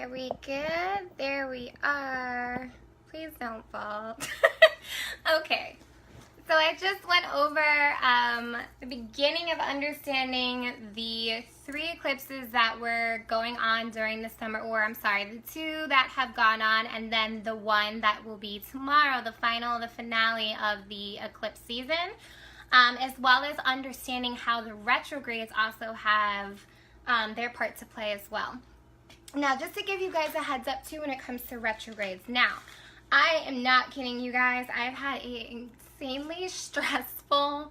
Are we good? There we are. Please don't fall. Okay, so I just went over the beginning of understanding the 3 eclipses that were going on during the summer, or I'm sorry, the 2 that have gone on, and then the one that will be tomorrow, the finale of the eclipse season, as well as understanding how the retrogrades also have their part to play as well. Now, just to give you guys a heads up too when it comes to retrogrades. Now, I am not kidding you guys. I've had an insanely stressful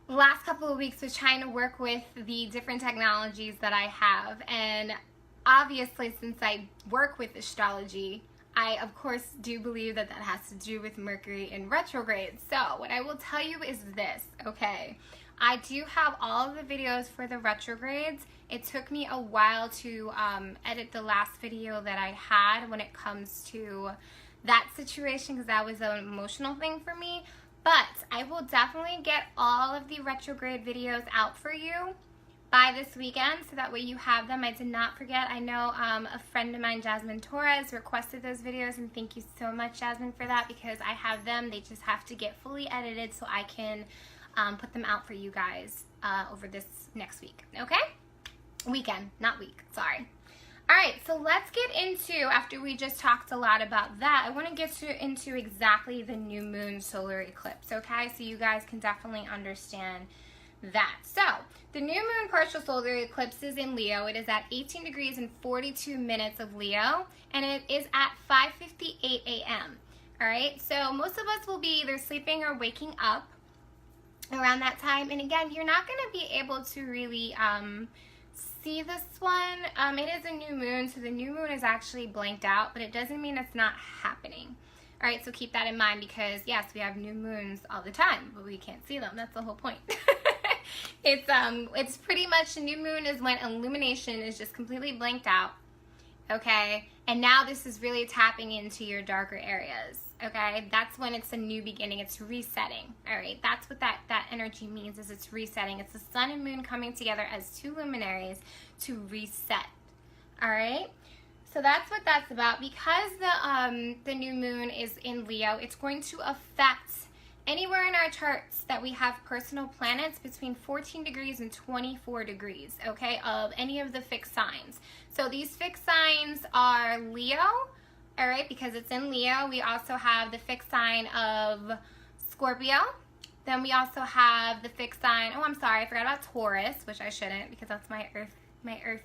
last couple of weeks with trying to work with the different technologies that I have. And obviously, since I work with astrology, I of course do believe that that has to do with Mercury in retrograde. So what I will tell you is this, okay? I do have all of the videos for the retrogrades. It took me a while to edit the last video that I had when it comes to that situation, because that was an emotional thing for me. But I will definitely get all of the retrograde videos out for you by this weekend, so that way you have them. I did not forget. I know a friend of mine, Jasmine Torres, requested those videos, and thank you so much, Jasmine, for that, because I have them. They just have to get fully edited so I can put them out for you guys over this next week, okay? Weekend, not week, sorry. All right, so let's get into, after we just talked a lot about that, I want to get into exactly the new moon solar eclipse, okay? So you guys can definitely understand that. So, the new moon partial solar eclipse is in Leo. It is at 18 degrees and 42 minutes of Leo, and it is at 5:58 a.m. All right, so most of us will be either sleeping or waking up around that time. And again, you're not going to be able to really see this one. It is a new moon, so the new moon is actually blanked out, but it doesn't mean it's not happening. All right, so keep that in mind, because yes, we have new moons all the time, but we can't see them. That's the whole point. It's pretty much, a new moon is when illumination is just completely blanked out, okay? And now this is really tapping into your darker areas, okay? That's when it's a new beginning. It's resetting, all right? That's what that energy means, is it's resetting. It's the sun and moon coming together as 2 luminaries to reset, all right? So that's what that's about. Because the new moon is in Leo, it's going to affect anywhere in our charts that we have personal planets between 14 degrees and 24 degrees, okay, of any of the fixed signs. So these fixed signs are Leo, all right, because it's in Leo. We also have the fixed sign of Scorpio. Then we also have the fixed sign, oh, I'm sorry, I forgot about Taurus, which I shouldn't, because that's my earth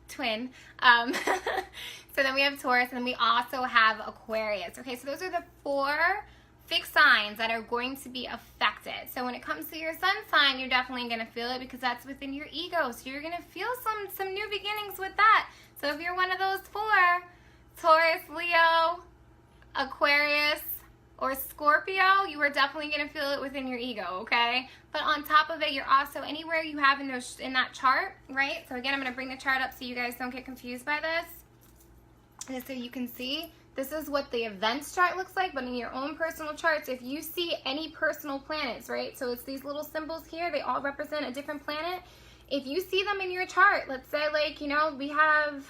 twin. So then we have Taurus, and then we also have Aquarius. Okay, so those are the 4 fixed signs that are going to be affected. So when it comes to your sun sign, you're definitely going to feel it, because that's within your ego. So you're going to feel some new beginnings with that. So if you're one of those 4, Taurus, Leo, Aquarius, or Scorpio, you are definitely going to feel it within your ego, okay? But on top of it, you're also, anywhere you have in that chart, right? So again, I'm going to bring the chart up so you guys don't get confused by this. Just so you can see, this is what the events chart looks like, but in your own personal charts, if you see any personal planets, right? So it's these little symbols here, they all represent a different planet. If you see them in your chart, let's say, like, you know, we have,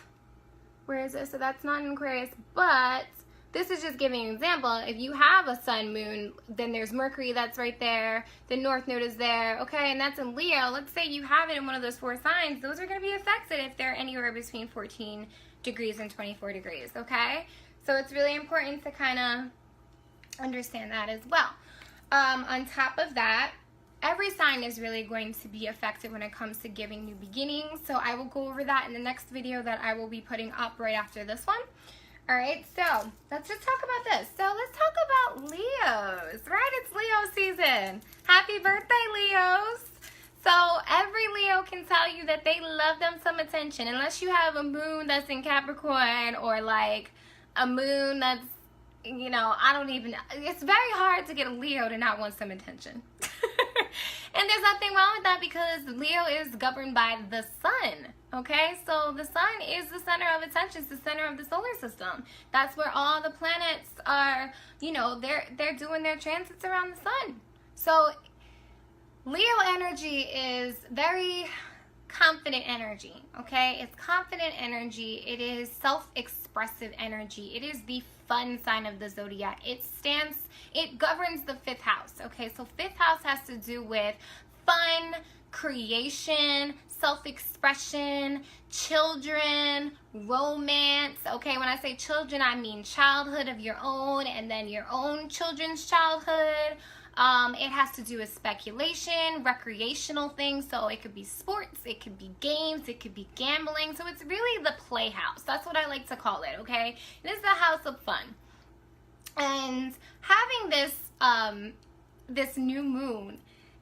where is this? So that's not in Aquarius, but this is just giving an example. If you have a sun, moon, then there's Mercury that's right there. The North Node is there, okay? And that's in Leo. Let's say you have it in one of those 4 signs. Those are going to be affected if they're anywhere between 14 degrees and 24 degrees, okay? So it's really important to kind of understand that as well. On top of that, every sign is really going to be affected when it comes to giving new beginnings. So I will go over that in the next video that I will be putting up right after this one. All right, so let's just talk about this. So let's talk about Leos, right? It's Leo season. Happy birthday, Leos. So every Leo can tell you that they love them some attention, unless you have a moon that's in Capricorn, or like a moon that's, you know, it's very hard to get a Leo to not want some attention. And there's nothing wrong with that, because Leo is governed by the sun, okay? So the sun is the center of attention. It's the center of the solar system. That's where all the planets are, you know, they're doing their transits around the sun. So Leo energy is very confident energy, okay? It's confident energy. It is self-expressive energy. It is the fun sign of the zodiac. It governs the 5th house, okay? So 5th house has to do with fun, creation, self-expression, children, romance, okay? When I say children, I mean childhood of your own and then your own children's childhood. It has to do with speculation, recreational things, so it could be sports, it could be games, it could be gambling, so it's really the playhouse. That's what I like to call it, okay? It is the house of fun. And having this new moon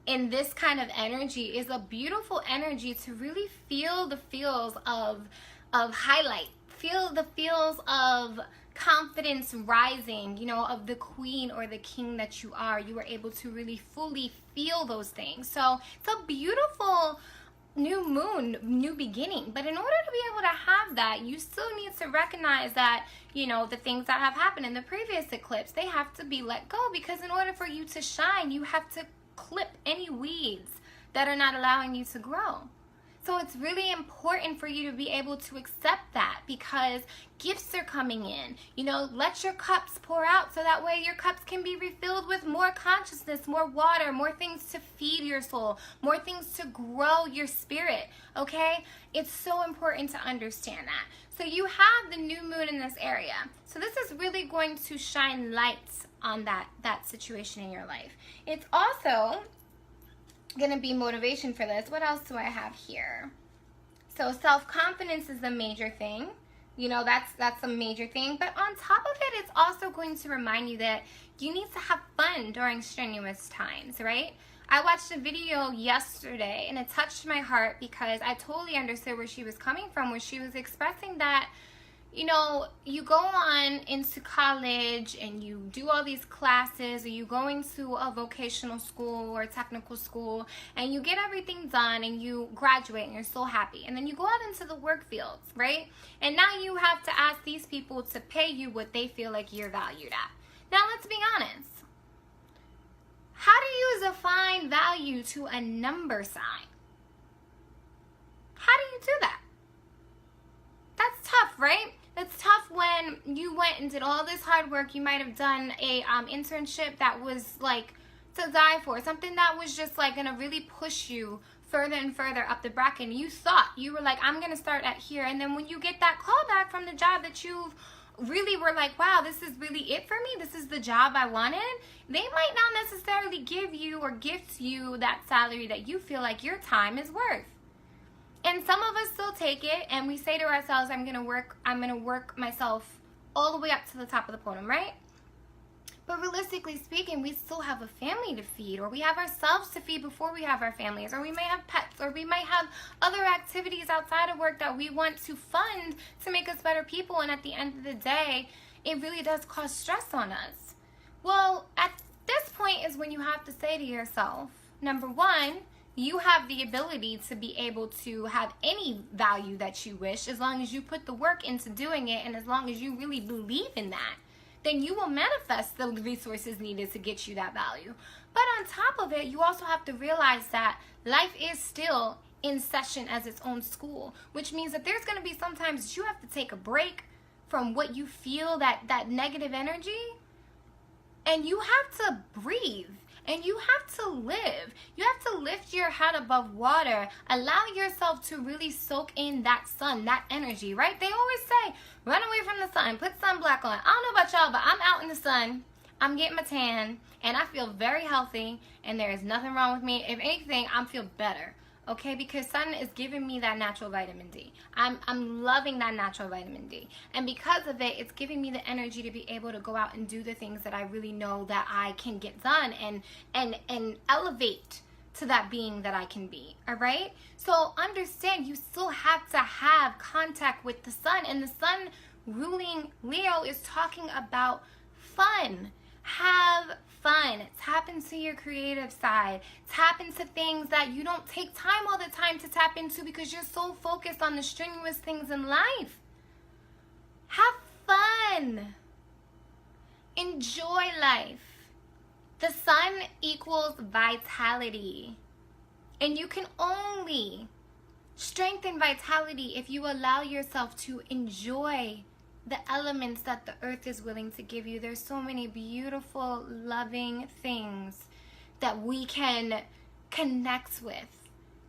in this kind of energy is a beautiful energy to really feel the feels of highlight, feel the feels of confidence rising, you know, of the queen or the king that you are. You are able to really fully feel those things. So it's a beautiful new moon, new beginning. But in order to be able to have that, you still need to recognize that, you know, the things that have happened in the previous eclipse, they have to be let go, because in order for you to shine, you have to clip any weeds that are not allowing you to grow. So it's really important for you to be able to accept that, because gifts are coming in. You know, let your cups pour out so that way your cups can be refilled with more consciousness, more water, more things to feed your soul, more things to grow your spirit, okay? It's so important to understand that. So you have the new moon in this area. So this is really going to shine lights on that situation in your life. It's also gonna be motivation for this. What else do I have here? So self-confidence is a major thing. You know, that's a major thing. But on top of it, it's also going to remind you that you need to have fun during strenuous times, right? I watched a video yesterday and it touched my heart, because I totally understood where she was coming from, where she was expressing that, you know, you go on into college and you do all these classes, or you going to a vocational school or technical school, and you get everything done and you graduate and you're so happy. And then you go out into the work fields, right? And now you have to ask these people to pay you what they feel like you're valued at. Now, let's be honest. How do you assign value to a number sign? How do you do that? That's tough, right? It's tough when you went and did all this hard work. You might have done a internship that was like to die for, something that was just like gonna really push you further and further up the bracket. And you thought, you were like, I'm gonna start at here. And then when you get that call back from the job that you really were like, wow, this is really it for me, this is the job I wanted, they might not necessarily give you or gift you that salary that you feel like your time is worth. And some of us still take it and we say to ourselves, I'm gonna work myself all the way up to the top of the podium, right? But realistically speaking, we still have a family to feed, or we have ourselves to feed before we have our families, or we may have pets, or we might have other activities outside of work that we want to fund to make us better people. And at the end of the day, it really does cause stress on us. Well, at this point is when you have to say to yourself, number one, you have the ability to be able to have any value that you wish, as long as you put the work into doing it, and as long as you really believe in that, then you will manifest the resources needed to get you that value. But on top of it, you also have to realize that life is still in session as its own school, which means that there's going to be sometimes that you have to take a break from what you feel, that negative energy, and you have to breathe. And you have to live. You have to lift your head above water. Allow yourself to really soak in that sun, that energy, right? They always say, run away from the sun, put sunblock on. I don't know about y'all, but I'm out in the sun. I'm getting my tan, and I feel very healthy, and there is nothing wrong with me. If anything, I feel better, okay? Because sun is giving me that natural vitamin D. I'm loving that natural vitamin D. And because of it, it's giving me the energy to be able to go out and do the things that I really know that I can get done and elevate to that being that I can be, all right? So understand, you still have to have contact with the sun, and the sun ruling Leo is talking about fun. Have fun. Tap into your creative side. Tap into things that you don't take time all the time to tap into because you're so focused on the strenuous things in life. Have fun. Enjoy life. The sun equals vitality. And you can only strength and vitality if you allow yourself to enjoy the elements that the earth is willing to give you. There's so many beautiful, loving things that we can connect with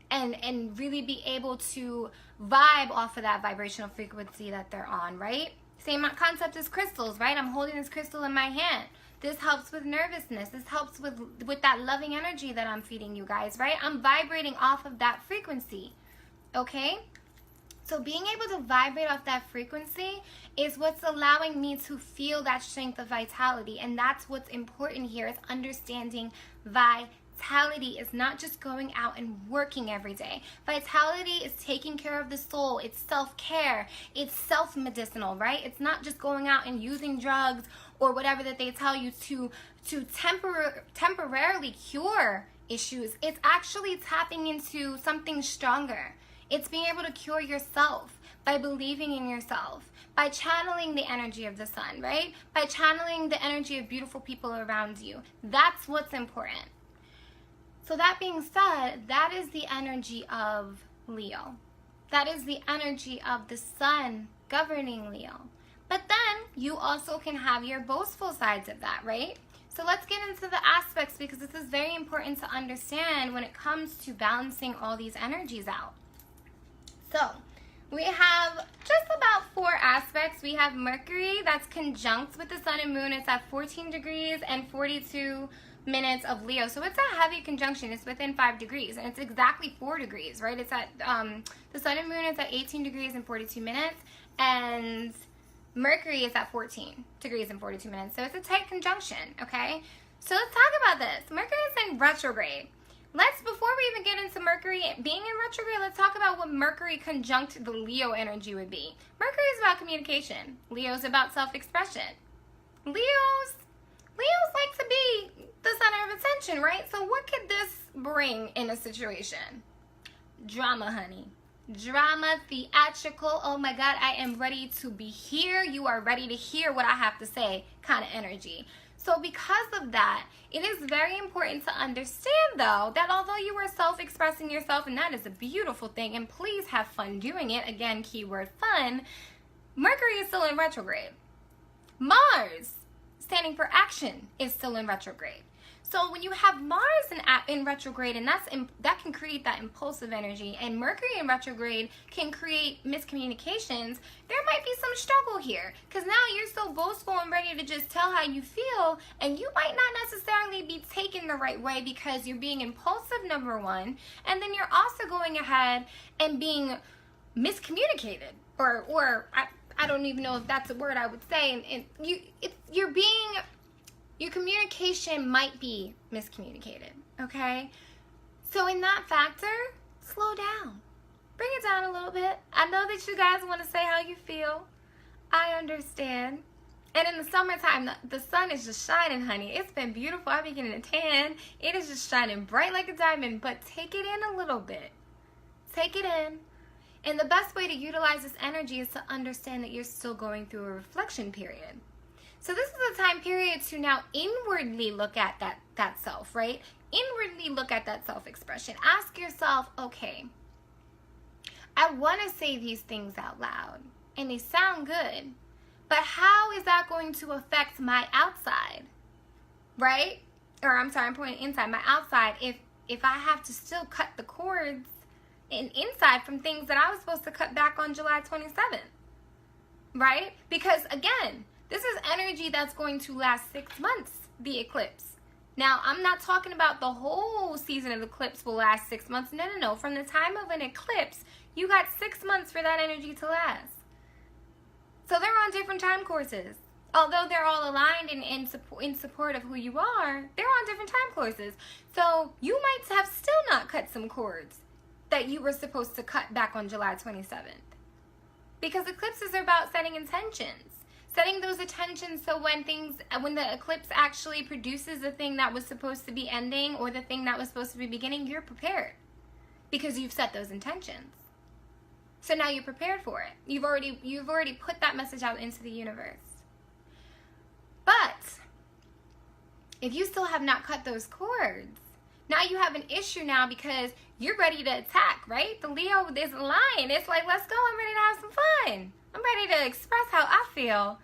and really be able to vibe off of that vibrational frequency that they're on, right? Same concept as crystals, right? I'm holding this crystal in my hand. This helps with nervousness. This helps with that loving energy that I'm feeding you guys, right? I'm vibrating off of that frequency, okay? So being able to vibrate off that frequency is what's allowing me to feel that strength of vitality. And that's what's important here, is understanding vitality is not just going out and working every day. Vitality is taking care of the soul. It's self-care. It's self-medicinal, right? It's not just going out and using drugs or whatever that they tell you to temporarily cure issues. It's actually tapping into something stronger. It's being able to cure yourself by believing in yourself, by channeling the energy of the sun, right? By channeling the energy of beautiful people around you. That's what's important. So that being said, that is the energy of Leo. That is the energy of the sun governing Leo. But then you also can have your boastful sides of that, right? So let's get into the aspects, because this is very important to understand when it comes to balancing all these energies out. So we have just about 4 aspects. We have Mercury that's conjunct with the sun and moon. It's at 14 degrees and 42 minutes of Leo. So it's a heavy conjunction. It's within 5 degrees, and it's exactly 4 degrees, right? It's at, the sun and moon is at 18 degrees and 42 minutes, and Mercury is at 14 degrees and 42 minutes. So it's a tight conjunction, okay? So let's talk about this. Mercury is in retrograde. Before we even get into Mercury being in retrograde, let's talk about what Mercury conjunct the Leo energy would be. Mercury is about communication. Leo's about self-expression. Leos like to be the center of attention, right? So what could this bring in a situation? Drama, honey. Drama, theatrical, oh my God, I am ready to be here. You are ready to hear what I have to say kind of energy. So because of that, it is very important to understand, though, that although you are self-expressing yourself, and that is a beautiful thing, and please have fun doing it, again, keyword fun, Mercury is still in retrograde. Mars, standing for action, is still in retrograde. So when you have Mars in retrograde, and that can create that impulsive energy, and Mercury in retrograde can create miscommunications, there might be some struggle here, because now you're so boastful and ready to just tell how you feel, and you might not necessarily be taken the right way because you're being impulsive, number one, and then you're also going ahead and being miscommunicated, or I don't even know if that's a word I would say, and your communication might be miscommunicated, okay? So in that factor, slow down. Bring it down a little bit. I know that you guys want to say how you feel. I understand. And in the summertime, the sun is just shining, honey. It's been beautiful. I've been getting a tan. It is just shining bright like a diamond, but take it in a little bit. Take it in. And the best way to utilize this energy is to understand that you're still going through a reflection period. So this is a time period to now inwardly look at that self, right? Inwardly look at that self-expression. Ask yourself, okay, I want to say these things out loud, and they sound good, but how is that going to affect my outside, right? Or I'm sorry, I'm pointing inside, my outside, if I have to still cut the cords inside from things that I was supposed to cut back on July 27th, right? Because again, this is energy that's going to last 6 months, the eclipse. Now, I'm not talking about the whole season of the eclipse will last 6 months. No. From the time of an eclipse, you got 6 months for that energy to last. So they're on different time courses. Although they're all aligned and in support of who you are, they're on different time courses. So you might have still not cut some cords that you were supposed to cut back on July 27th. Because eclipses are about setting intentions. Setting those intentions so when the eclipse actually produces the thing that was supposed to be ending or the thing that was supposed to be beginning, you're prepared because you've set those intentions. So now you're prepared for it. You've already put that message out into the universe. But if you still have not cut those cords, Now you have an issue now because you're ready to attack, right? The Leo is a lion. It's like, let's go. I'm ready to have some fun. I'm ready to express how I feel.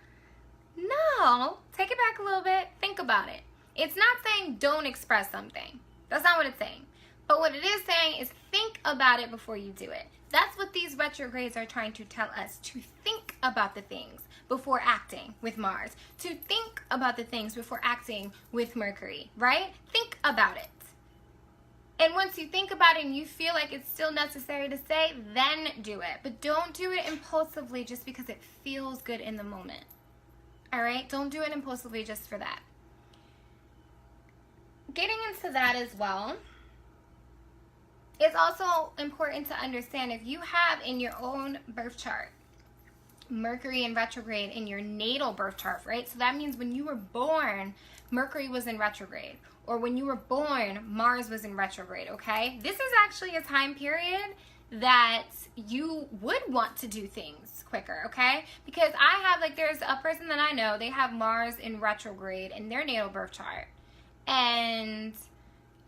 No, take it back a little bit. Think about it. It's not saying don't express something. That's not what it's saying. But what it is saying is think about it before you do it. That's what these retrogrades are trying to tell us, to think about the things before acting with Mars, to think about the things before acting with Mercury, right? Think about it. And once you think about it and you feel like it's still necessary to say, then do it. But don't do it impulsively just because it feels good in the moment. All right? Don't do it impulsively just for that. Getting into that as well, it's also important to understand if you have in your own birth chart Mercury in retrograde in your natal birth chart, right? So that means when you were born, Mercury was in retrograde. Or when you were born, Mars was in retrograde, okay? This is actually a time period that you would want to do things quicker, okay? Because I have, like, there's a person that I know, they have Mars in retrograde in their natal birth chart. And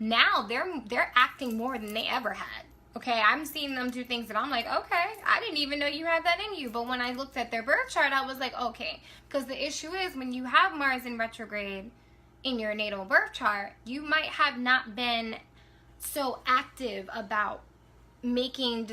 now they're acting more than they ever had. Okay, I'm seeing them do things that I'm like, okay, I didn't even know you had that in you. But when I looked at their birth chart, I was like, okay. Because the issue is when you have Mars in retrograde in your natal birth chart, you might have not been so active about making,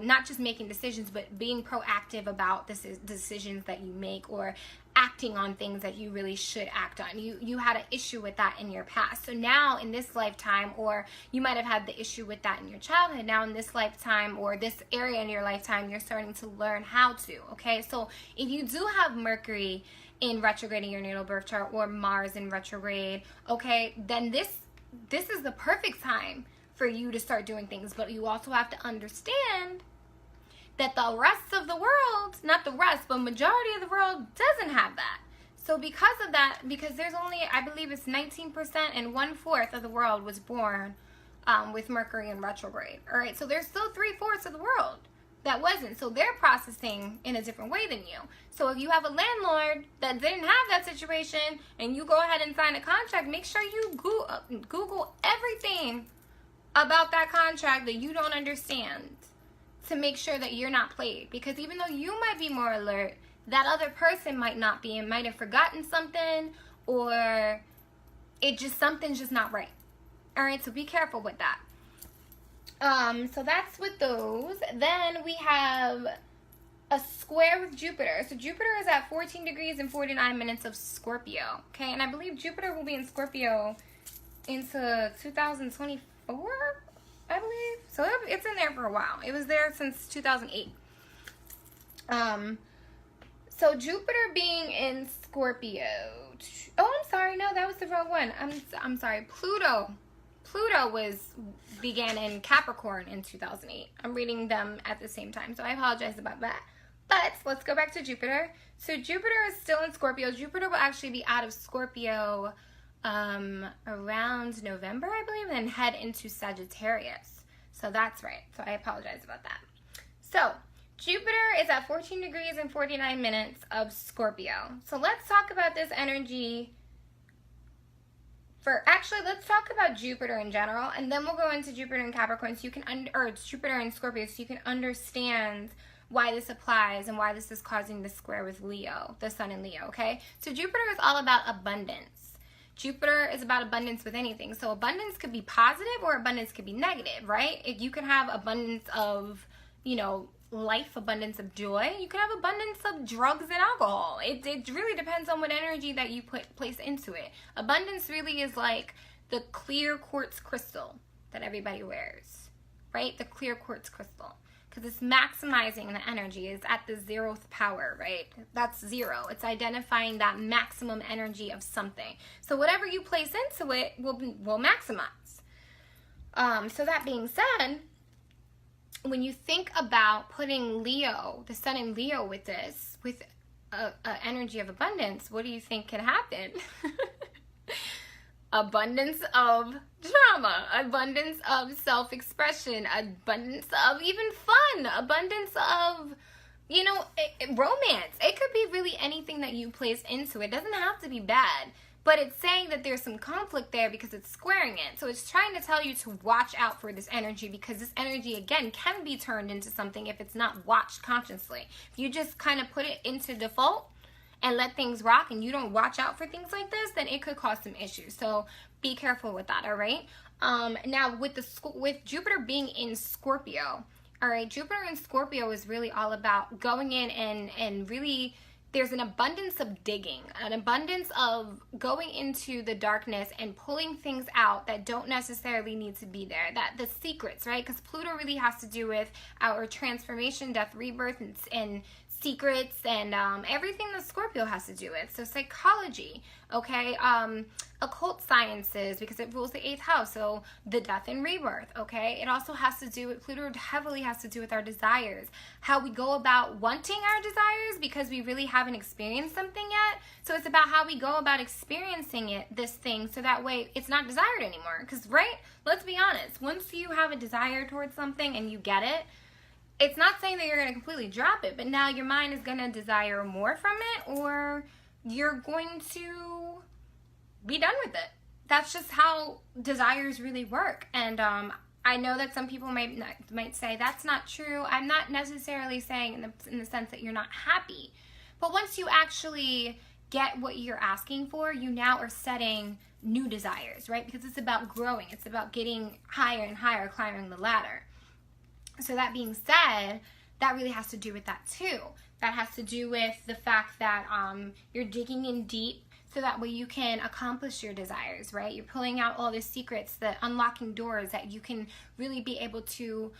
not just making decisions, but being proactive about the decisions that you make, or acting on things that you really should act on. You had an issue with that in your past. So now in this lifetime, or you might have had the issue with that in your childhood, now in this lifetime or this area in your lifetime, you're starting to learn how to, okay? So if you do have Mercury in retrograde in your natal birth chart, or Mars in retrograde, okay, then this is the perfect time for you to start doing things. But you also have to understand that the rest of the world, not the rest, but majority of the world doesn't have that. So because of that, because there's only, I believe it's 19% and 1/4 of the world was born with Mercury in retrograde. All right, so there's still 3/4 of the world that wasn't. So they're processing in a different way than you. So if you have a landlord that didn't have that situation and you go ahead and sign a contract, make sure you Google everything about that contract that you don't understand, to make sure that you're not played. Because even though you might be more alert, that other person might not be, and might have forgotten something, or something's just not right. All right, so be careful with that. So that's with those. Then we have a square with Jupiter. So Jupiter is at 14 degrees and 49 minutes of Scorpio. Okay, and I believe Jupiter will be in Scorpio into 2024, I believe. So it's in there for a while. It was there since 2008. So Jupiter being in Scorpio. Oh, I'm sorry. No, that was the wrong one. I'm sorry. Pluto began in Capricorn in 2008. I'm reading them at the same time, so I apologize about that. But let's go back to Jupiter. So Jupiter is still in Scorpio. Jupiter will actually be out of Scorpio around November, I believe, and head into Sagittarius. So that's right. So I apologize about that. So Jupiter is at 14 degrees and 49 minutes of Scorpio. So let's talk about this energy. Let's talk about Jupiter in general, and then we'll go into Jupiter in Capricorn, so you can it's Jupiter in Scorpio, so you can understand why this applies and why this is causing the square with Leo, the Sun in Leo. Okay, so Jupiter is all about abundance. Jupiter is about abundance with anything. So abundance could be positive or abundance could be negative, right? If you can have abundance of, life, abundance of joy. You can have abundance of drugs and alcohol. It really depends on what energy that you place into it. Abundance really is like the clear quartz crystal that everybody wears, right? The clear quartz crystal. Because it's maximizing the energy. It's at the 0th power, right? That's 0. It's identifying that maximum energy of something. So whatever you place into it will maximize. So that being said, when you think about putting Leo, the Sun in Leo with this, with a energy of abundance, what do you think can happen? Abundance of drama, abundance of self-expression, abundance of even fun, abundance of, romance. It could be really anything that you place into it. It doesn't have to be bad. But it's saying that there's some conflict there because it's squaring it. So it's trying to tell you to watch out for this energy, because this energy, again, can be turned into something if it's not watched consciously. If you just kind of put it into default and let things rock and you don't watch out for things like this, then it could cause some issues. So be careful with that, all right? Now, with Jupiter being in Scorpio, all right, Jupiter in Scorpio is really all about going in and really, there's an abundance of digging, an abundance of going into the darkness and pulling things out that don't necessarily need to be there. That the secrets, right? Because Pluto really has to do with our transformation, death, rebirth, and secrets, and everything that Scorpio has to do with. So psychology, okay, occult sciences, because it rules the 8th house, so the death and rebirth, okay. It also has to do with, Pluto heavily has to do with our desires, how we go about wanting our desires, because we really haven't experienced something yet. So it's about how we go about experiencing this thing, so that way it's not desired anymore. Because, right, let's be honest, once you have a desire towards something and you get it, it's not saying that you're going to completely drop it, but now your mind is going to desire more from it, or you're going to be done with it. That's just how desires really work. And I know that some people might say that's not true. I'm not necessarily saying in the sense that you're not happy, but once you actually get what you're asking for, you now are setting new desires, right? Because it's about growing. It's about getting higher and higher, climbing the ladder. So that being said, that really has to do with that too. That has to do with the fact that you're digging in deep, so that way you can accomplish your desires, right? You're pulling out all the secrets, the unlocking doors that you can really be able to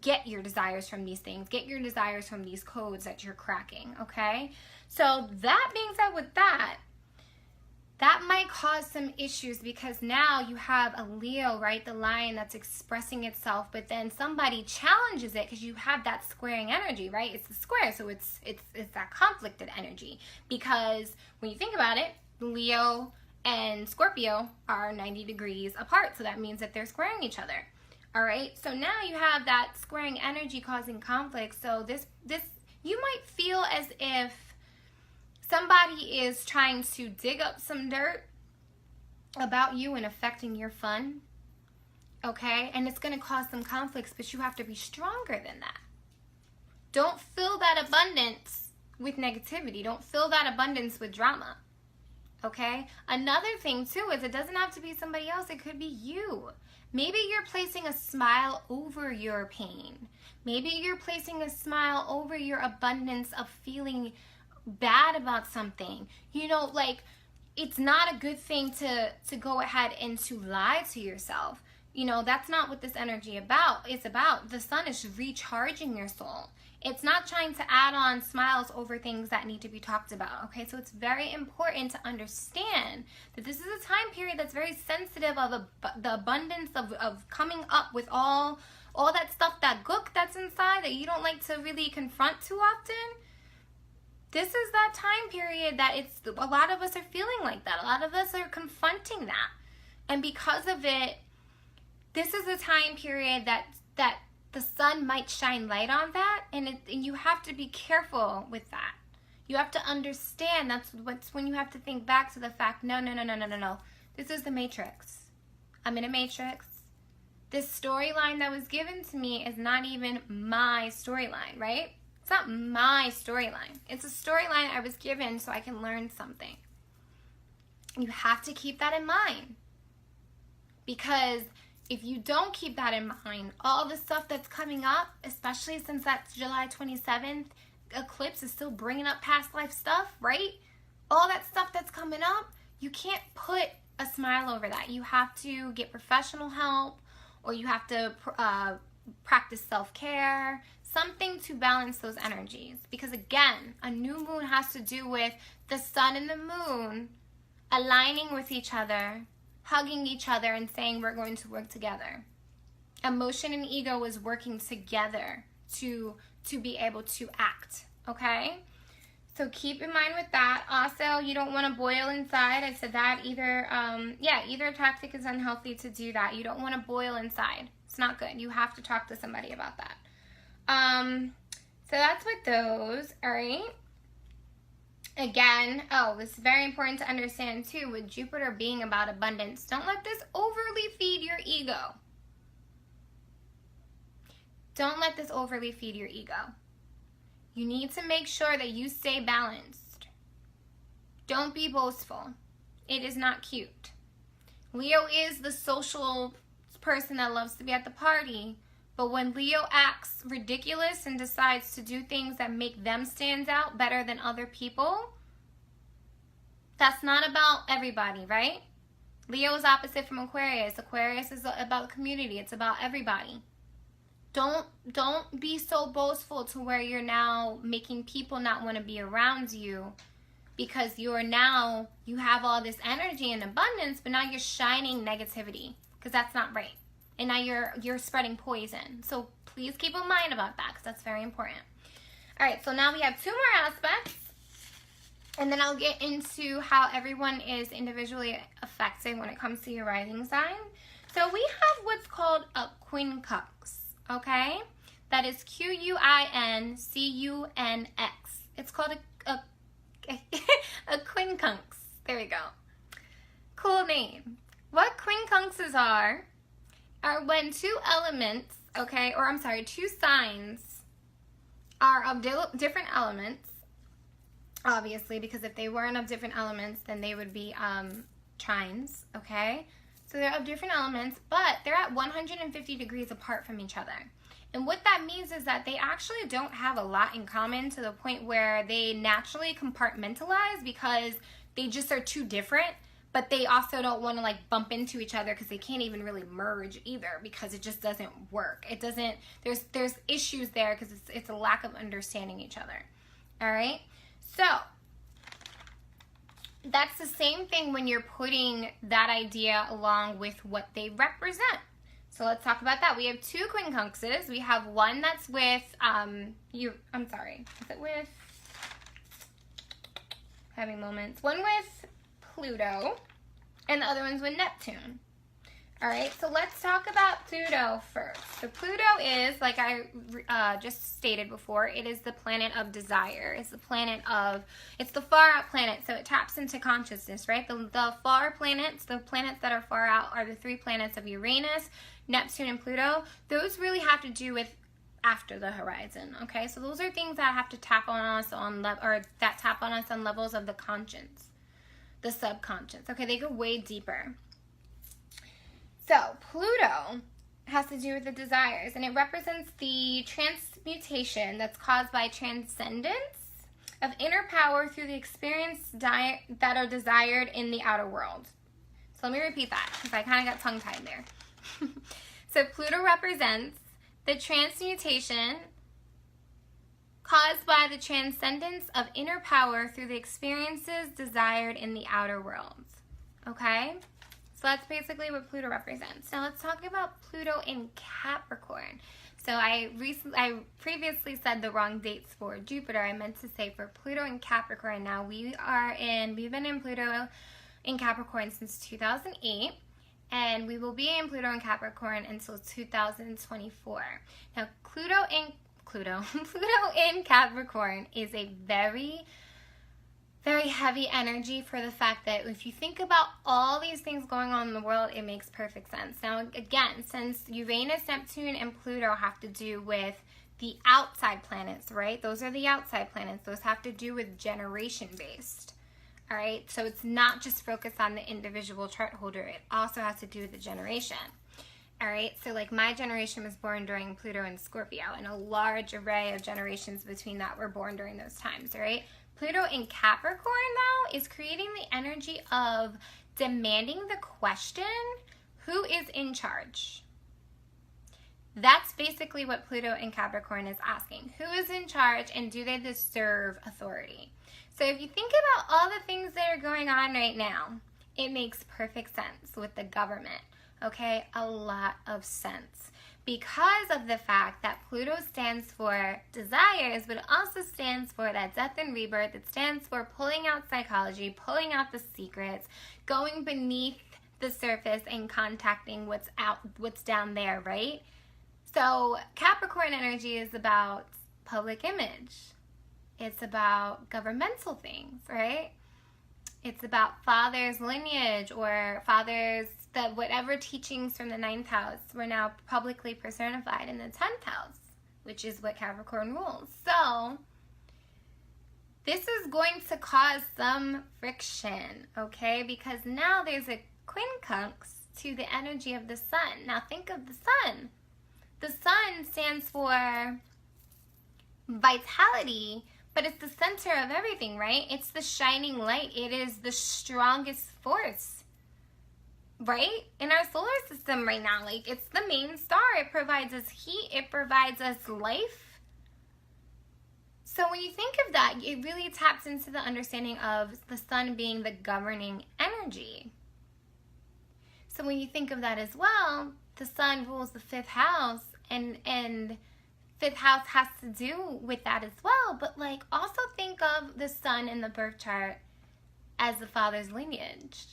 get your desires from these things, get your desires from these codes that you're cracking, okay? So that being said with that, that might cause some issues, because now you have a Leo, right? The lion that's expressing itself, but then somebody challenges it because you have that squaring energy, right? It's the square, so it's that conflicted energy. Because when you think about it, Leo and Scorpio are 90 degrees apart, so that means that they're squaring each other. All right, so now you have that squaring energy causing conflict. So this you might feel as if somebody is trying to dig up some dirt about you and affecting your fun, okay? And it's going to cause some conflicts, but you have to be stronger than that. Don't fill that abundance with negativity. Don't fill that abundance with drama, okay? Another thing, too, is it doesn't have to be somebody else. It could be you. Maybe you're placing a smile over your pain. Maybe you're placing a smile over your abundance of feeling bad about something. You know, like, it's not a good thing to go ahead and to lie to yourself. You know, that's not what this energy is about. The sun is recharging your soul. It's not trying to add on smiles over things that need to be talked about, okay? So it's very important to understand that this is a time period that's very sensitive of the abundance of coming up with all that stuff, that gook that's inside that you don't like to really confront too often. This is that time period that a lot of us are feeling like that. A lot of us are confronting that. And because of it, this is a time period that the sun might shine light on that, and you have to be careful with that. You have to understand that's when you have to think back to the fact, no. This is the Matrix. I'm in a Matrix. This storyline that was given to me is not even my storyline, right? It's not my storyline. It's a storyline I was given so I can learn something. You have to keep that in mind. Because if you don't keep that in mind, all the stuff that's coming up, especially since that July 27th eclipse is still bringing up past life stuff, right? All that stuff that's coming up, you can't put a smile over that. You have to get professional help, or you have to practice self-care, something to balance those energies. Because again, a new moon has to do with the sun and the moon aligning with each other, hugging each other, and saying we're going to work together. Emotion and ego is working together to be able to act, okay? So keep in mind with that. Also, you don't want to boil inside. I said that either tactic is unhealthy to do that. You don't want to boil inside. It's not good. You have to talk to somebody about that. So that's with those, all right? Again, oh, it's very important to understand too, with Jupiter being about abundance, don't let this overly feed your ego. Don't let this overly feed your ego. You need to make sure that you stay balanced. Don't be boastful. It is not cute. Leo is the social person that loves to be at the party, but when Leo acts ridiculous and decides to do things that make them stand out better than other people, that's not about everybody, right? Leo is opposite from Aquarius. Aquarius is about community. It's about everybody. Don't be so boastful to where you're now making people not want to be around you, because you have all this energy and abundance, but now you're shining negativity, because that's not right. And now you're spreading poison. So please keep in mind about that, because that's very important. All right, so now we have 2 more aspects, and then I'll get into how everyone is individually affected when it comes to your rising sign. So we have what's called a quincunx, okay? That is Quincunx. It's called a quincunx. There we go. Cool name. What quincunxes are when 2 elements, okay, or I'm sorry, 2 signs are of different elements, obviously, because if they weren't of different elements, then they would be trines, okay? So they're of different elements, but they're at 150 degrees apart from each other. And what that means is that they actually don't have a lot in common, to the point where they naturally compartmentalize because they just are too different. But they also don't want to like bump into each other, because they can't even really merge either, because it just doesn't work. It doesn't, there's issues there, because it's a lack of understanding each other. All right. So that's the same thing when you're putting that idea along with what they represent. So let's talk about that. We have 2 quincunxes. We have one that's with, having moments. One with Pluto, and the other one's with Neptune. All right, so let's talk about Pluto first. So Pluto is, like I just stated before, it is the planet of desire. It's the far out planet, so it taps into consciousness, right? The far planets, the planets that are far out, are the 3 planets of Uranus, Neptune, and Pluto. Those really have to do with after the horizon, okay? So those are things that have to tap on us that tap on us on levels of the conscience. The subconscious. Okay, they go way deeper. So Pluto has to do with the desires, and it represents the transmutation that's caused by transcendence of inner power through the experience that are desired in the outer world. So let me repeat that, because I kind of got tongue-tied there. So Pluto represents the transmutation caused by the transcendence of inner power through the experiences desired in the outer world. Okay? So that's basically what Pluto represents. Now let's talk about Pluto in Capricorn. So I previously said the wrong dates for Jupiter. I meant to say for Pluto in Capricorn. Now we've been in Pluto in Capricorn since 2008. And we will be in Pluto in Capricorn until 2024. Now Pluto in Capricorn is a very, very heavy energy, for the fact that if you think about all these things going on in the world, it makes perfect sense. Now, again, since Uranus, Neptune, and Pluto have to do with the outside planets, right? Those are the outside planets. Those have to do with generation-based. All right? So it's not just focused on the individual chart holder. It also has to do with the generation. All right, so like my generation was born during Pluto and Scorpio, and a large array of generations between that were born during those times, right? Pluto in Capricorn, though, is creating the energy of demanding the question, who is in charge? That's basically what Pluto in Capricorn is asking. Who is in charge, and do they deserve authority? So if you think about all the things that are going on right now, it makes perfect sense with the government. Okay, a lot of sense, because of the fact that Pluto stands for desires, but it also stands for that death and rebirth. It stands for pulling out psychology, pulling out the secrets, going beneath the surface and contacting what's down there, right? So Capricorn energy is about public image. It's about governmental things, right? It's about father's lineage or father's, that whatever teachings from the 9th house were now publicly personified in the 10th house, which is what Capricorn rules. So this is going to cause some friction, okay? Because now there's a quincunx to the energy of the sun. Now think of the sun. The sun stands for vitality, but it's the center of everything, right? It's the shining light. It is the strongest force, right? In our solar system right now. Like, it's the main star. It provides us heat. It provides us life. So when you think of that, it really taps into the understanding of the sun being the governing energy. So when you think of that as well, the sun rules the 5th house, and 5th house has to do with that as well. But like, also think of the sun in the birth chart as the father's lineage,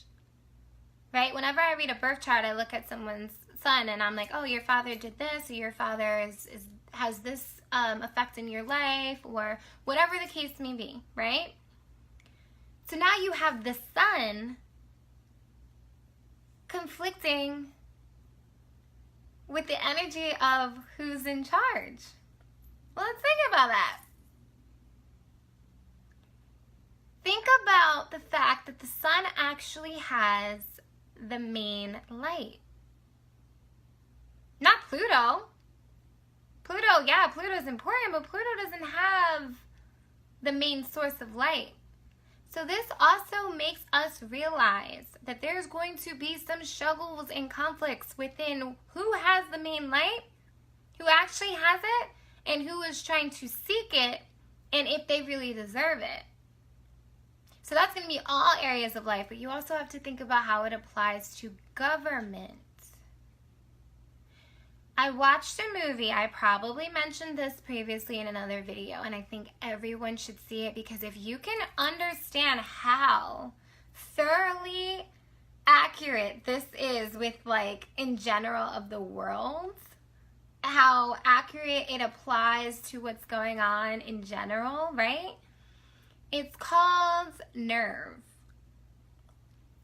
right? Whenever I read a birth chart, I look at someone's sun and I'm like, oh, your father did this, or your father has this effect in your life, or whatever the case may be, right? So now you have the sun conflicting with the energy of who's in charge. Well, let's think about that. Think about the fact that the sun actually has the main light. Not Pluto. Pluto's important, but Pluto doesn't have the main source of light. So this also makes us realize that there's going to be some struggles and conflicts within who has the main light, who actually has it, and who is trying to seek it, and if they really deserve it. So that's going to be all areas of life, but you also have to think about how it applies to government. I watched a movie, I probably mentioned this previously in another video, and I think everyone should see it, because if you can understand how thoroughly accurate this is with, like, in general of the world, how accurate it applies to what's going on in general, right? It's called Nerve.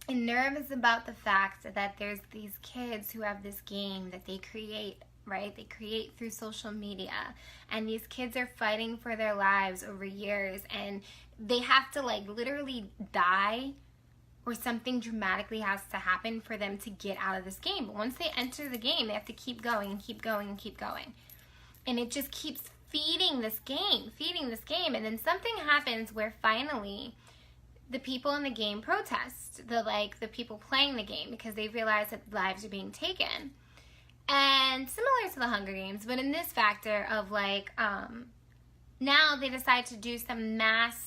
And Nerve is about the fact that there's these kids who have this game that they create, right? They create through social media. And these kids are fighting for their lives over years. And they have to, like, literally die, or something dramatically has to happen for them to get out of this game. But once they enter the game, they have to keep going and keep going and keep going. And it just keeps feeding this game. And then something happens where finally the people in the game protest, the people playing the game, because they realize that lives are being taken. And similar to the Hunger Games, but in this factor of, like, now they decide to do some mass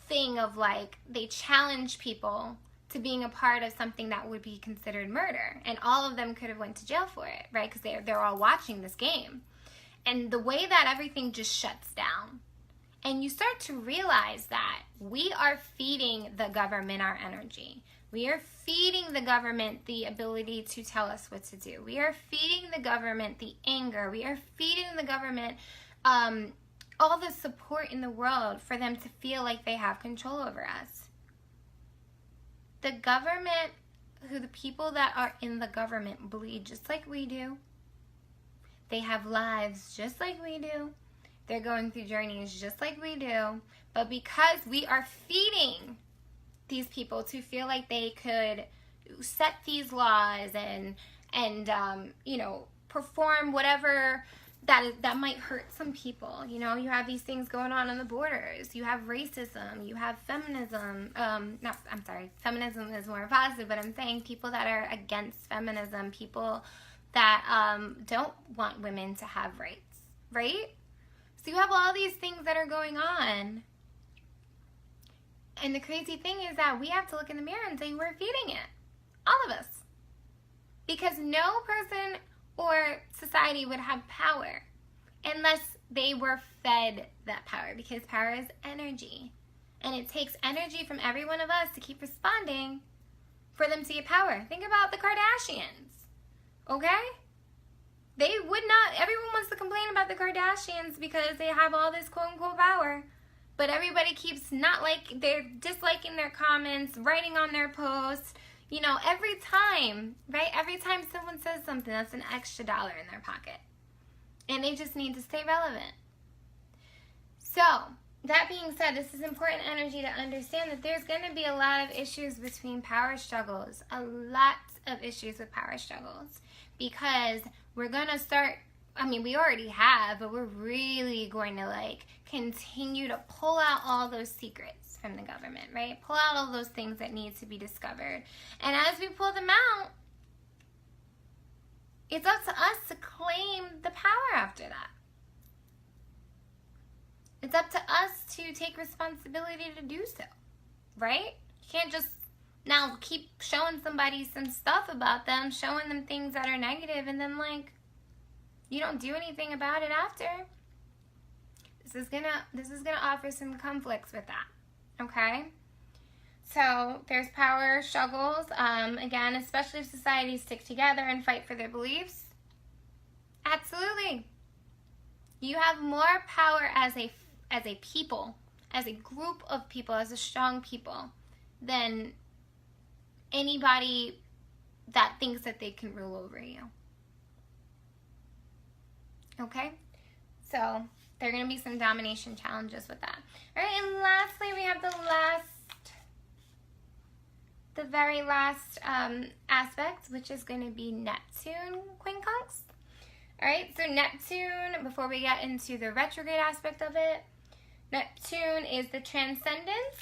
thing of, like, they challenge people to being a part of something that would be considered murder, and all of them could have went to jail for it, right? Because they're all watching this game. And the way that everything just shuts down, and you start to realize that we are feeding the government our energy. We are feeding the government the ability to tell us what to do. We are feeding the government the anger. We are feeding the government all the support in the world for them to feel like they have control over us. The government, the people that are in the government bleed just like we do. They have lives just like we do. They're going through journeys just like we do. But because we are feeding these people to feel like they could set these laws and perform whatever that might hurt some people. You know, you have these things going on the borders. You have racism. You have feminism. Feminism is more positive, but I'm saying people that are against feminism, people that don't want women to have rights, right? So you have all these things that are going on. And the crazy thing is that we have to look in the mirror and say we're feeding it. All of us. Because no person or society would have power unless they were fed that power, because power is energy. And it takes energy from every one of us to keep responding for them to get power. Think about the Kardashians, okay? They would not, everyone wants to complain about the Kardashians because they have all this quote-unquote power. But everybody keeps they're disliking their comments, writing on their posts. You know, every time, right? Every time someone says something, that's an extra dollar in their pocket. And they just need to stay relevant. So, that being said, this is important energy to understand that there's going to be a lot of issues between power struggles. A lot of issues with power struggles. Because we're going to start, I mean, we already have, but we're really going to continue to pull out all those secrets from the government, right? Pull out all those things that need to be discovered. And as we pull them out, it's up to us to claim the power after that. It's up to us to take responsibility to do so, right? You can't just now keep showing somebody some stuff about them, showing them things that are negative, and then you don't do anything about it after. This is gonna offer some conflicts with that, okay? So there's power struggles. Again, especially if societies stick together and fight for their beliefs. Absolutely. You have more power as a people, as a group of people, as a strong people, than anybody that thinks that they can rule over you. Okay? So there are going to be some domination challenges with that. All right, and lastly, we have the very last aspect, which is going to be Neptune quincunx. All right, so Neptune, before we get into the retrograde aspect of it, Neptune is the transcendence.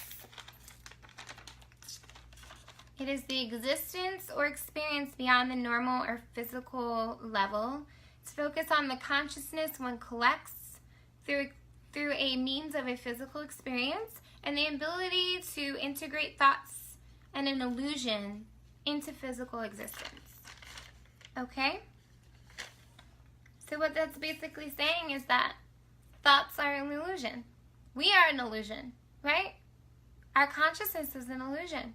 It is the existence or experience beyond the normal or physical level. It's focused on the consciousness one collects through a means of a physical experience and the ability to integrate thoughts and an illusion into physical existence. Okay? So what that's basically saying is that thoughts are an illusion. We are an illusion, right? Our consciousness is an illusion.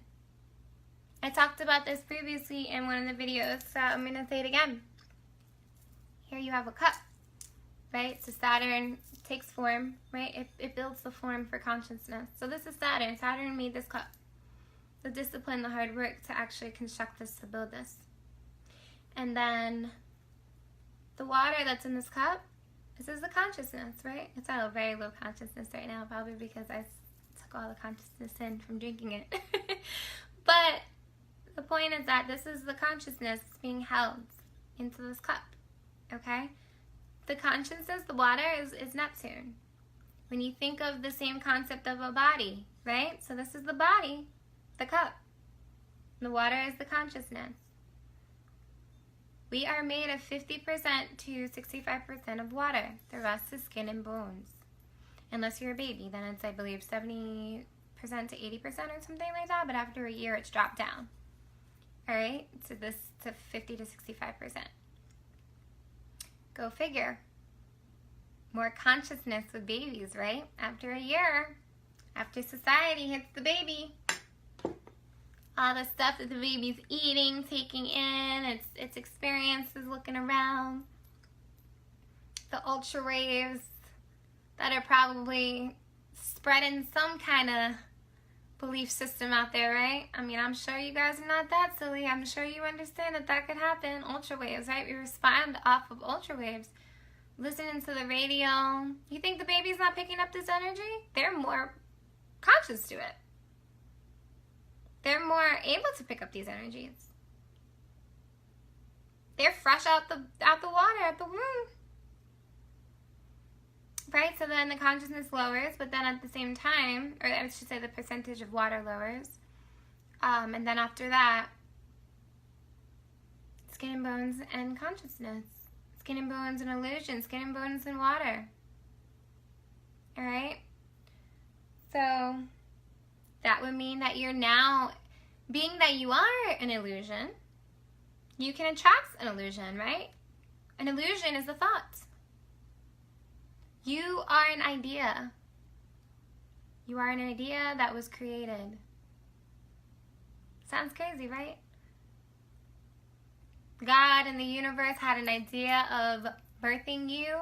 I talked about this previously in one of the videos, so I'm going to say it again. Here you have a cup, right? So Saturn takes form, right? It builds the form for consciousness. So this is Saturn. Saturn made this cup. The discipline, the hard work to actually construct this, to build this. And then the water that's in this cup, this is the consciousness, right? It's at a very low consciousness right now, probably because I took all the consciousness in from drinking it. But the point is that this is the consciousness being held into this cup, okay? The consciousness, the water, is Neptune. When you think of the same concept of a body, right? So this is the body, the cup. The water is the consciousness. We are made of 50% to 65% of water. The rest is skin and bones. Unless you're a baby, then it's, I believe, 70% to 80% or something like that. But after a year, it's dropped down. All right, so this to 50 to 65%. Go figure. More consciousness with babies, right? After a year, after society hits the baby, all the stuff that the baby's eating, taking in, its experiences, looking around, the ultra waves that are probably spreading some kind of belief system out there, right? I mean, I'm sure you guys are not that silly. I'm sure you understand that could happen. Ultra waves, right? We respond off of ultra waves. Listening to the radio. You think the baby's not picking up this energy? They're more conscious to it. They're more able to pick up these energies. They're fresh out the water, out the womb. Right, so then the consciousness lowers, but then at the same time, or I should say the percentage of water lowers. And then after that, skin and bones and consciousness. Skin and bones and illusion, skin and bones and water. Alright? So, that would mean that you're now, being that you are an illusion, you can attract an illusion, right? An illusion is a thought. You are an idea. You are an idea that was created. Sounds crazy, right? God and the universe had an idea of birthing you,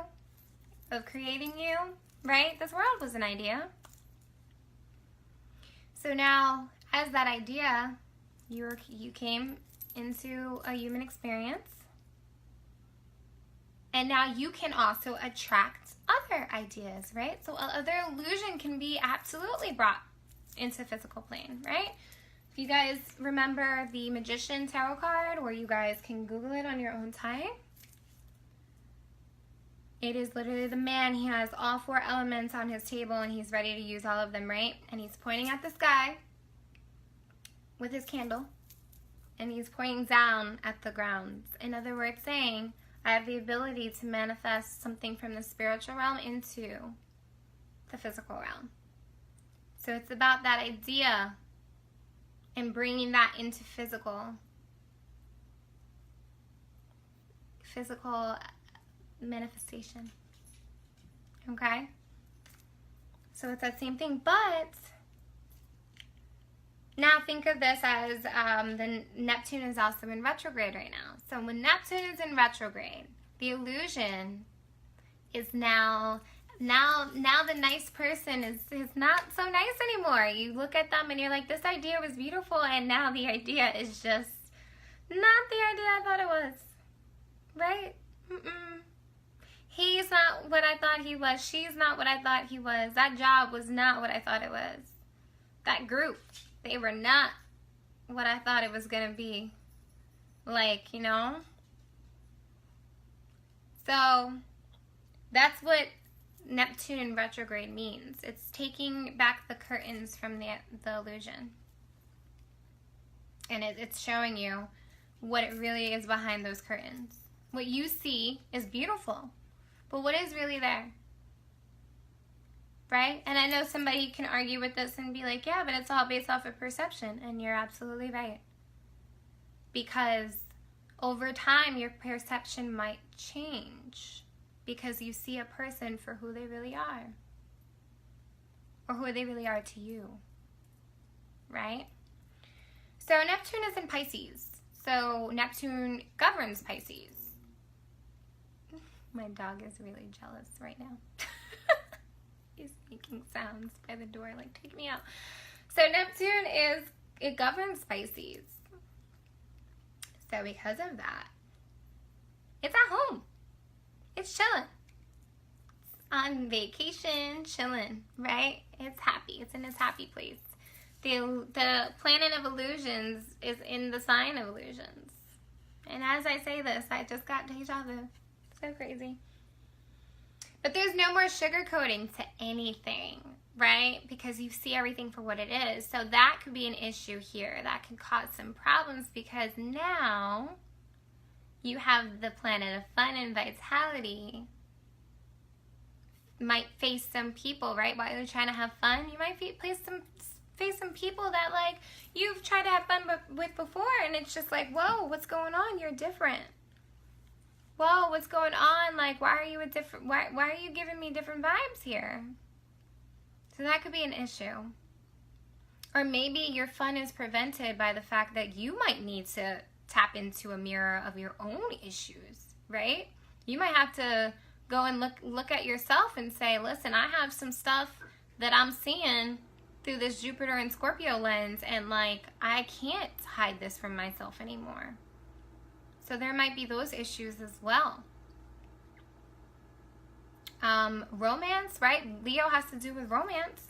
of creating you, right? This world was an idea. So now, as that idea, you came into a human experience. And now you can also attract other ideas, right? So other illusion can be absolutely brought into physical plane, right? If you guys remember the Magician Tarot card, where you guys can Google it on your own time, it is literally the man. He has all 4 elements on his table and he's ready to use all of them, right? And he's pointing at the sky with his candle and he's pointing down at the ground. In other words, saying, I have the ability to manifest something from the spiritual realm into the physical realm. So it's about that idea and bringing that into physical manifestation. Okay? So it's that same thing. But now think of this as the Neptune is also in retrograde right now. So when Neptune is in retrograde, the illusion is now the nice person is not so nice anymore. You look at them and you're like, this idea was beautiful, and now the idea is just not the idea I thought it was. Right? He's not what I thought he was. She's not what I thought he was. That job was not what I thought it was. That group, they were not what I thought it was going to be. Like, you know? So, that's what Neptune in retrograde means. It's taking back the curtains from the illusion. And it's showing you what it really is behind those curtains. What you see is beautiful, but what is really there? Right? And I know somebody can argue with this and be like, yeah, but it's all based off of perception. And you're absolutely right. Because over time, your perception might change. Because you see a person for who they really are. Or who they really are to you. Right? So Neptune is in Pisces. So Neptune governs Pisces. My dog is really jealous right now. He's making sounds by the door like, take me out. So Neptune it governs Pisces. So because of that, it's at home. It's chilling. It's on vacation, chilling, right? It's happy. It's in its happy place. The planet of illusions is in the sign of illusions. And as I say this, I just got deja vu. So crazy. But there's no more sugarcoating to anything, right? Because you see everything for what it is. So that could be an issue here. That could cause some problems because now you have the planet of fun and vitality. Might face some people, right? While you're trying to have fun, you might face some people that like you've tried to have fun with before, and it's just like, whoa, what's going on? You're different. Whoa, what's going on? Like, why are you giving me different vibes here? So that could be an issue. Or maybe your fun is prevented by the fact that you might need to tap into a mirror of your own issues, right? You might have to go and look at yourself and say, listen, I have some stuff that I'm seeing through this Jupiter and Scorpio lens, and like, I can't hide this from myself anymore. So there might be those issues as well. Romance, right? Leo has to do with romance.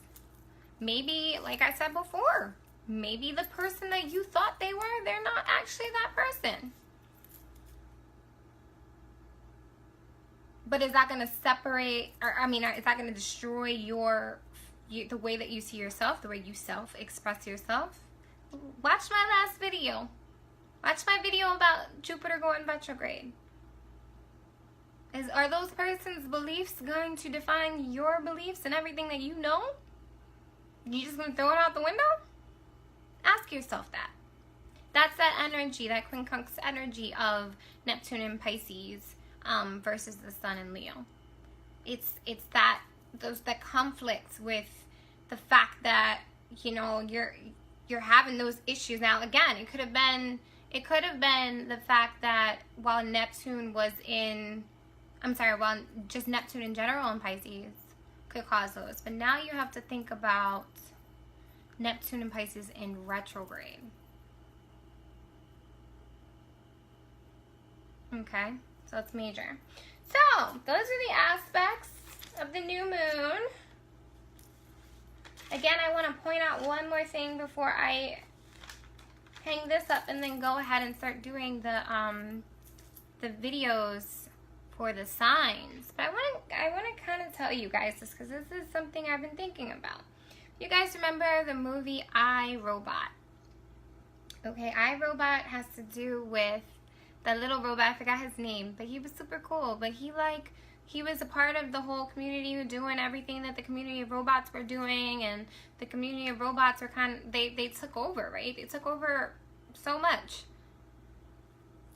Maybe, like I said before, maybe the person that you thought they were, they're not actually that person. But is that going to separate, is that going to destroy the way that you see yourself, the way you self-express yourself? Watch my last video. Watch my video about Jupiter going retrograde. Are those person's beliefs going to define your beliefs and everything that you know? You just going to throw it out the window? Ask yourself that. That's that energy, that quincunx energy of Neptune and Pisces versus the Sun and Leo. It's that conflict with the fact that, you know, you're having those issues. Now, again, it could have been It could have been the fact that while just Neptune in general in Pisces could cause those. But now you have to think about Neptune and Pisces in retrograde. Okay, so it's major. So, those are the aspects of the new moon. Again, I want to point out one more thing before I hang this up and then go ahead and start doing the videos for the signs. But I want to kind of tell you guys this because this is something I've been thinking about. You guys remember the movie I, Robot? Okay, I, Robot has to do with that little robot. I forgot his name, but he was super cool. But he was a part of the whole community doing everything that the community of robots were doing, and the community of robots were they took over, right? They took over so much.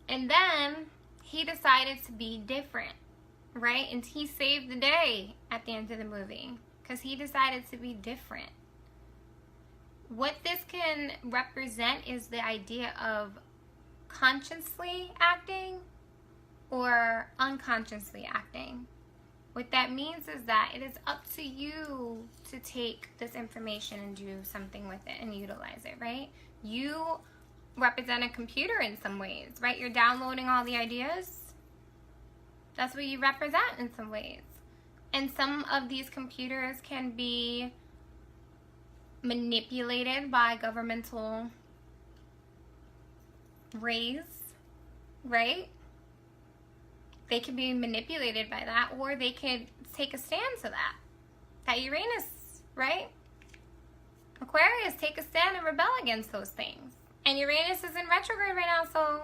And then he decided to be different, right? And he saved the day at the end of the movie because he decided to be different. What this can represent is the idea of consciously acting or unconsciously acting. What that means is that it is up to you to take this information and do something with it and utilize it, right? You represent a computer in some ways, right? You're downloading all the ideas. That's what you represent in some ways. And some of these computers can be manipulated by governmental rays, right? They can be manipulated by that, or they could take a stand to that. That Uranus, right? Aquarius, take a stand and rebel against those things. And Uranus is in retrograde right now, so.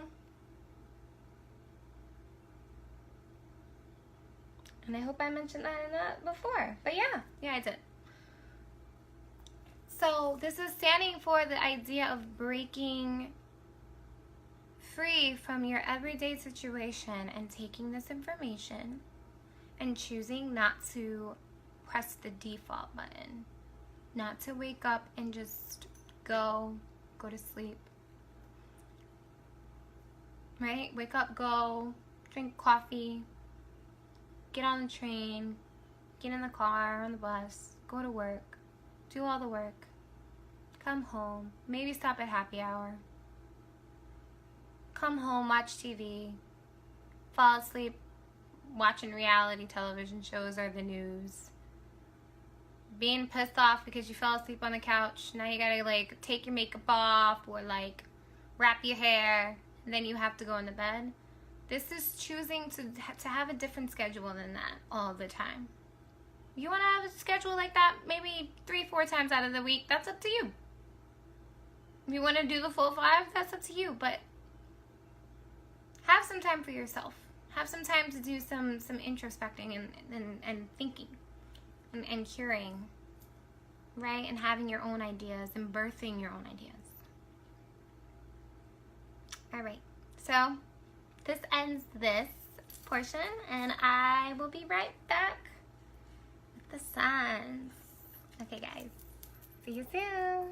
And I hope I mentioned that in that before. But yeah, I did. So this is standing for the idea of breaking free from your everyday situation and taking this information and choosing not to press the default button, not to wake up and just go to sleep, right? Wake up, go, drink coffee, get on the train, get in the car, on the bus, go to work, do all the work, come home, maybe stop at happy hour, come home, watch TV, fall asleep watching reality television shows or the news, being pissed off because you fell asleep on the couch. Now you gotta like take your makeup off or like wrap your hair, and then you have to go in the bed. This is choosing to have a different schedule than that all the time. You want to have a schedule like that maybe 3-4 times out of the week, that's up to you. If you want to do the full 5, that's up to you, but have some time for yourself. Have some time to do some introspecting and thinking and curing, right? And having your own ideas and birthing your own ideas. All right, so this ends this portion, and I will be right back with the signs. Okay, guys. See you soon.